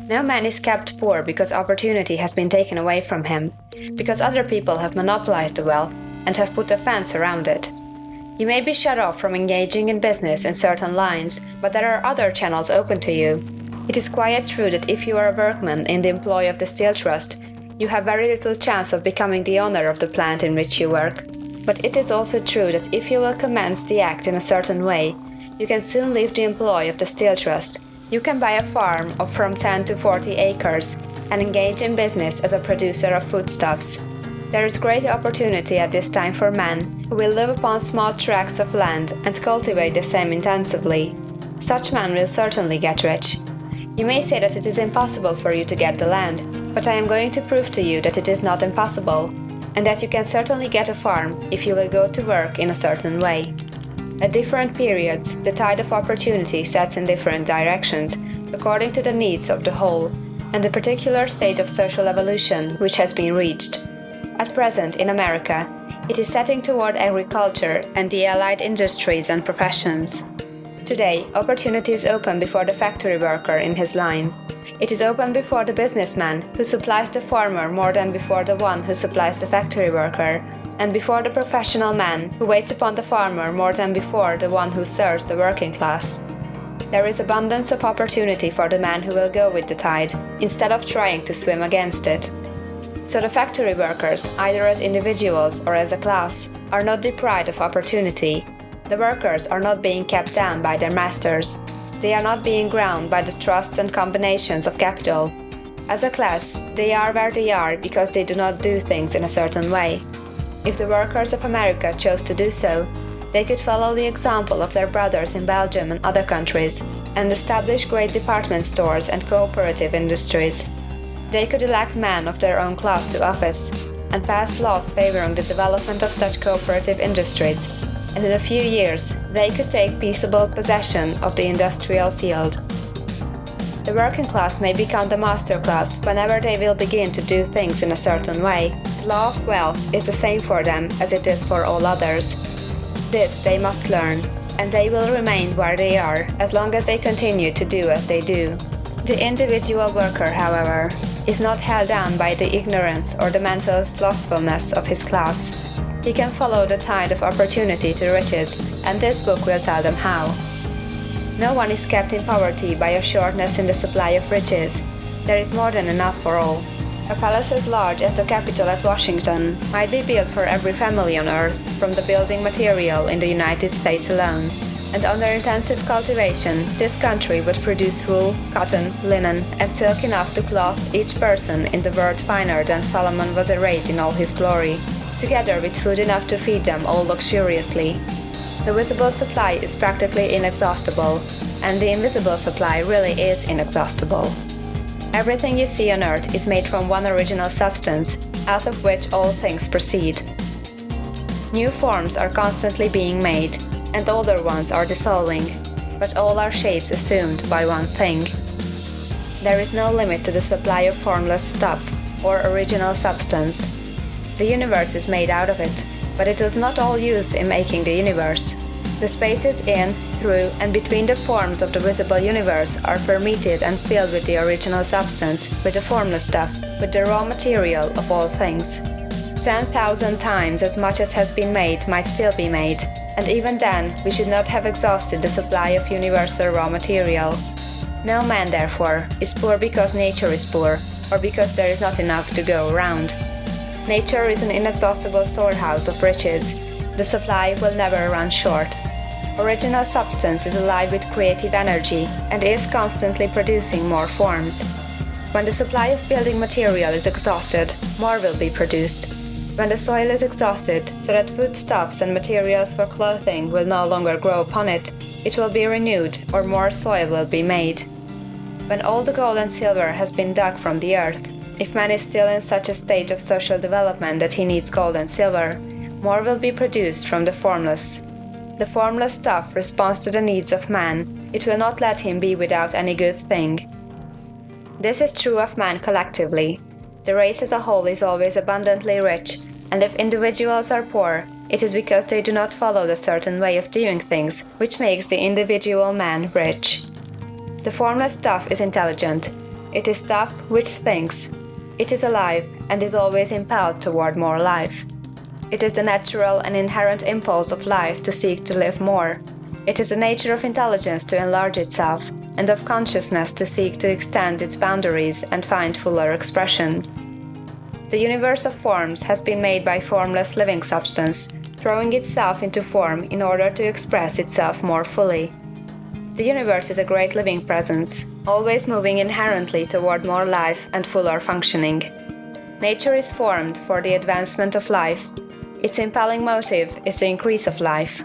No man is kept poor because opportunity has been taken away from him, because other people have monopolized the wealth and have put a fence around it. You may be shut off from engaging in business in certain lines, but there are other channels open to you. It is quite true that if you are a workman in the employ of the Steel Trust, you have very little chance of becoming the owner of the plant in which you work. But it is also true that if you will commence the act in a certain way, you can soon leave the employ of the Steel Trust. You can buy a farm of from 10 to 40 acres and engage in business as a producer of foodstuffs. There is great opportunity at this time for men who will live upon small tracts of land and cultivate the same intensively. Such men will certainly get rich. You may say that it is impossible for you to get the land, but I am going to prove to you that it is not impossible, and that you can certainly get a farm if you will go to work in a certain way. At different periods, the tide of opportunity sets in different directions, according to the needs of the whole, and the particular stage of social evolution which has been reached. At present, in America, it is setting toward agriculture and the allied industries and professions. Today, opportunity is open before the factory worker in his line. It is open before the businessman who supplies the farmer more than before the one who supplies the factory worker, and before the professional man who waits upon the farmer more than before the one who serves the working class. There is abundance of opportunity for the man who will go with the tide, instead of trying to swim against it. So the factory workers, either as individuals or as a class, are not deprived of opportunity. The workers are not being kept down by their masters. They are not being ground by the trusts and combinations of capital. As a class, they are where they are because they do not do things in a certain way. If the workers of America chose to do so, they could follow the example of their brothers in Belgium and other countries and establish great department stores and cooperative industries. They could elect men of their own class to office and pass laws favoring the development of such cooperative industries, and in a few years they could take peaceable possession of the industrial field. The working class may become the master class whenever they will begin to do things in a certain way. The law of wealth is the same for them as it is for all others. This they must learn, and they will remain where they are as long as they continue to do as they do. The individual worker, however, is not held down by the ignorance or the mental slothfulness of his class. He can follow the tide of opportunity to riches, and this book will tell them how. No one is kept in poverty by a shortness in the supply of riches. There is more than enough for all. A palace as large as the Capitol at Washington might be built for every family on earth from the building material in the United States alone, and under intensive cultivation, this country would produce wool, cotton, linen, and silk enough to clothe each person in the world finer than Solomon was arrayed in all his glory, together with food enough to feed them all luxuriously. The visible supply is practically inexhaustible, and the invisible supply really is inexhaustible. Everything you see on earth is made from one original substance, out of which all things proceed. New forms are constantly being made, and older ones are dissolving, but all are shapes assumed by one thing. There is no limit to the supply of formless stuff, or original substance. The universe is made out of it, but it was not all used in making the universe. The spaces in, through, and between the forms of the visible universe are permeated and filled with the original substance, with the formless stuff, with the raw material of all things. 10,000 times as much as has been made might still be made, and even then we should not have exhausted the supply of universal raw material. No man, therefore, is poor because nature is poor, or because there is not enough to go around. Nature is an inexhaustible storehouse of riches. The supply will never run short. Original substance is alive with creative energy and is constantly producing more forms. When the supply of building material is exhausted, more will be produced. When the soil is exhausted, so that foodstuffs and materials for clothing will no longer grow upon it, it will be renewed, or more soil will be made. When all the gold and silver has been dug from the earth, if man is still in such a state of social development that he needs gold and silver, more will be produced from the formless. The formless stuff responds to the needs of man. It will not let him be without any good thing. This is true of man collectively. The race as a whole is always abundantly rich, and if individuals are poor, It is because they do not follow the certain way of doing things which makes the individual man rich. The formless stuff is intelligent. It is stuff which thinks. It is alive and is always impelled toward more life. It is the natural and inherent impulse of life to seek to live more. It is the nature of intelligence to enlarge itself, and of consciousness to seek to extend its boundaries and find fuller expression. The universe of forms has been made by formless living substance, throwing itself into form in order to express itself more fully. The universe is a great living presence, always moving inherently toward more life and fuller functioning. Nature is formed for the advancement of life. Its impelling motive is the increase of life.